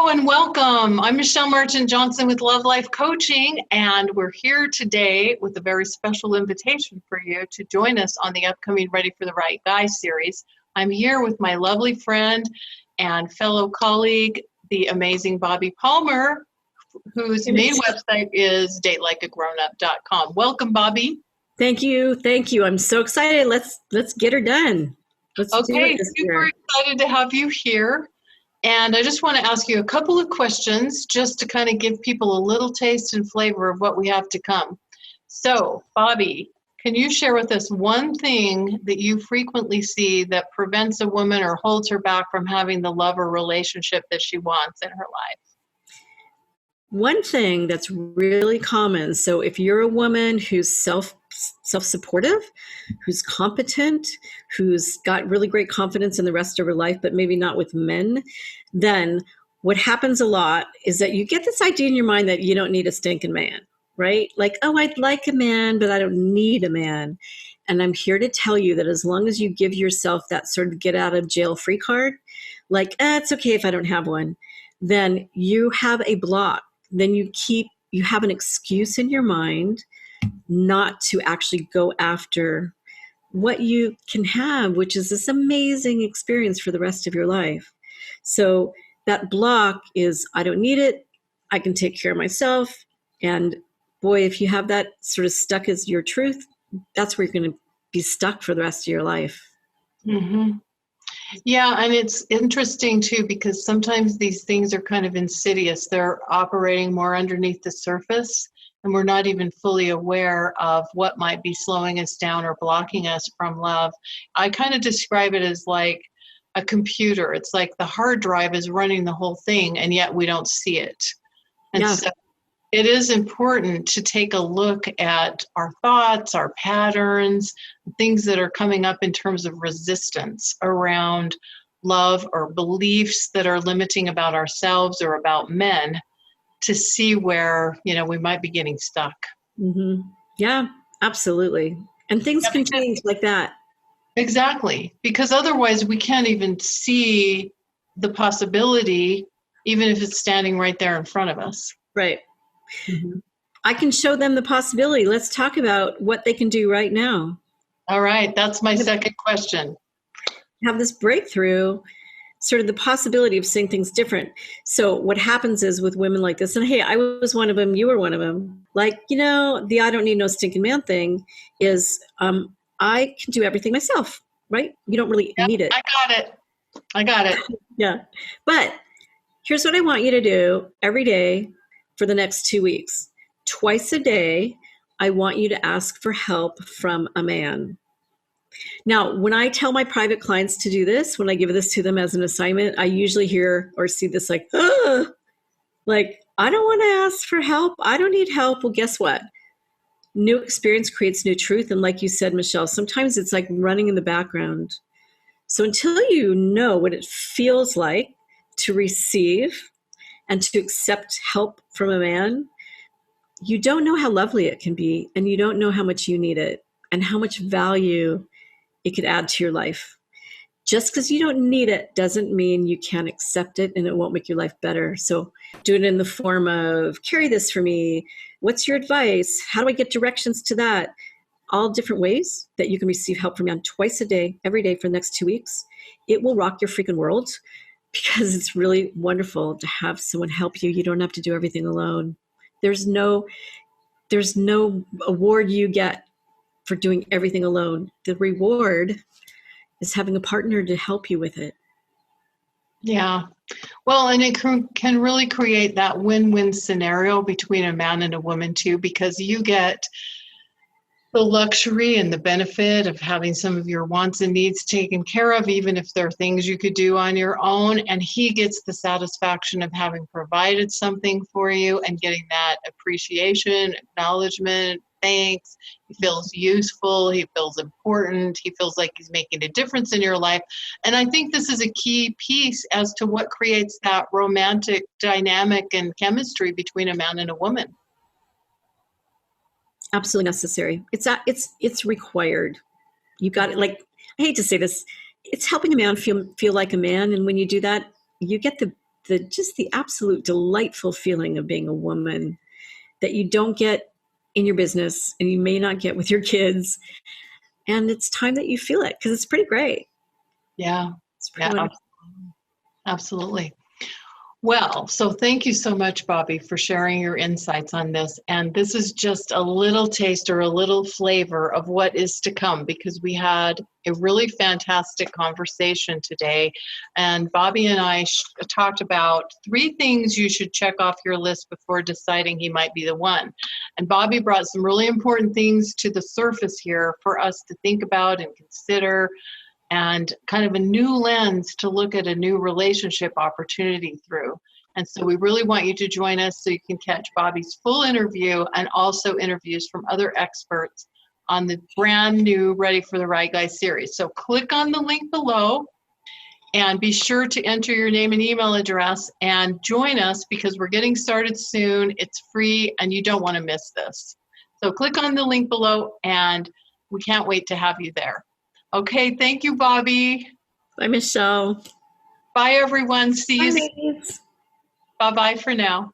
Hello and welcome. I'm Michelle Marchant Johnson with Love Life Coaching, and we're here today with a very special invitation for you to join us on the upcoming Ready for the Right Guy series. I'm here with my lovely friend and fellow colleague, the amazing Bobbi Palmer, whose main website is datelikeagrownup.com. Welcome, Bobbi. Thank you. Thank you. I'm so excited. Let's get her done. Let's do it this super year. Excited to have you here. And I just want to ask you a couple of questions just to kind of give people a little taste and flavor of what we have to come. So, Bobbi, can you share with us one thing that you frequently see that prevents a woman or holds her back from having the love or relationship that she wants in her life? One thing that's really common, so if you're a woman who's self-supportive, who's competent, who's got really great confidence in the rest of her life, but maybe not with men, then what happens a lot is that you get this idea in your mind that you don't need a stinking man, right? Like, oh, I'd like a man, but I don't need a man. And I'm here to tell you that as long as you give yourself that sort of get out of jail free card, like, it's okay if I don't have one, then you have a block. Then you have an excuse in your mind not to actually go after what you can have, which is this amazing experience for the rest of your life. So that block is, I don't need it. I can take care of myself. And boy, if you have that sort of stuck as your truth, that's where you're going to be stuck for the rest of your life. Mm-hmm. Yeah, and it's interesting too, because sometimes these things are kind of insidious. They're operating more underneath the surface, and we're not even fully aware of what might be slowing us down or blocking us from love. I kind of describe it as like a computer. It's like the hard drive is running the whole thing, and yet we don't see it. And so it is important to take a look at our thoughts, our patterns, things that are coming up in terms of resistance around love or beliefs that are limiting about ourselves or about men, to see where, we might be getting stuck. Mm-hmm. Yeah, absolutely. And things can change like that. Exactly. Because otherwise we can't even see the possibility, even if it's standing right there in front of us. Right. Mm-hmm. I can show them the possibility. Let's talk about what they can do right now. All right. That's my second question. Have this breakthrough, sort of the possibility of seeing things different. So what happens is with women like this, and hey, I was one of them, you were one of them. Like, the I don't need no stinking man thing is I can do everything myself, right? You don't really need it. I got it. Yeah. But here's what I want you to do every day for the next 2 weeks. Twice a day, I want you to ask for help from a man. Now, when I tell my private clients to do this, when I give this to them as an assignment, I usually hear or see this like, I don't want to ask for help. I don't need help. Well, guess what? New experience creates new truth. And like you said, Michelle, sometimes it's like running in the background. So until you know what it feels like to receive and to accept help from a man, you don't know how lovely it can be, and you don't know how much you need it and how much value it could add to your life. Just because you don't need it doesn't mean you can't accept it and it won't make your life better. So do it in the form of, carry this for me. What's your advice? How do I get directions to that? All different ways that you can receive help from me on twice a day, every day for the next 2 weeks. It will rock your freaking world, because it's really wonderful to have someone help you. You don't have to do everything alone. There's no award you get for doing everything alone. The reward is having a partner to help you with it. Yeah. Well, and it can really create that win-win scenario between a man and a woman too, because you get the luxury and the benefit of having some of your wants and needs taken care of, even if there are things you could do on your own. And he gets the satisfaction of having provided something for you and getting that appreciation, acknowledgement, thanks. He feels useful. He feels important. He feels like he's making a difference in your life. And I think this is a key piece as to what creates that romantic dynamic and chemistry between a man and a woman. Absolutely necessary. It's required. You got it. Like, I hate to say this, it's helping a man feel like a man. And when you do that, you get the the absolute delightful feeling of being a woman that you don't get in your business and you may not get with your kids. And it's time that you feel it because it's pretty great. Yeah. It's pretty Yeah, wonderful. absolutely. Well, so thank you so much, Bobbi, for sharing your insights on this. And this is just a little taste or a little flavor of what is to come, because we had a really fantastic conversation today. And Bobbi and I talked about 3 things you should check off your list before deciding he might be the one. And Bobbi brought some really important things to the surface here for us to think about and consider, and kind of a new lens to look at a new relationship opportunity through. And so we really want you to join us so you can catch Bobbi's full interview and also interviews from other experts on the brand new Ready for the Right Guy series. So click on the link below and be sure to enter your name and email address and join us, because we're getting started soon. It's free and you don't want to miss this. So click on the link below and we can't wait to have you there. Okay, thank you, Bobbi. Bye, Michelle. Bye, everyone. See you. Bye, ladies. Bye-bye for now.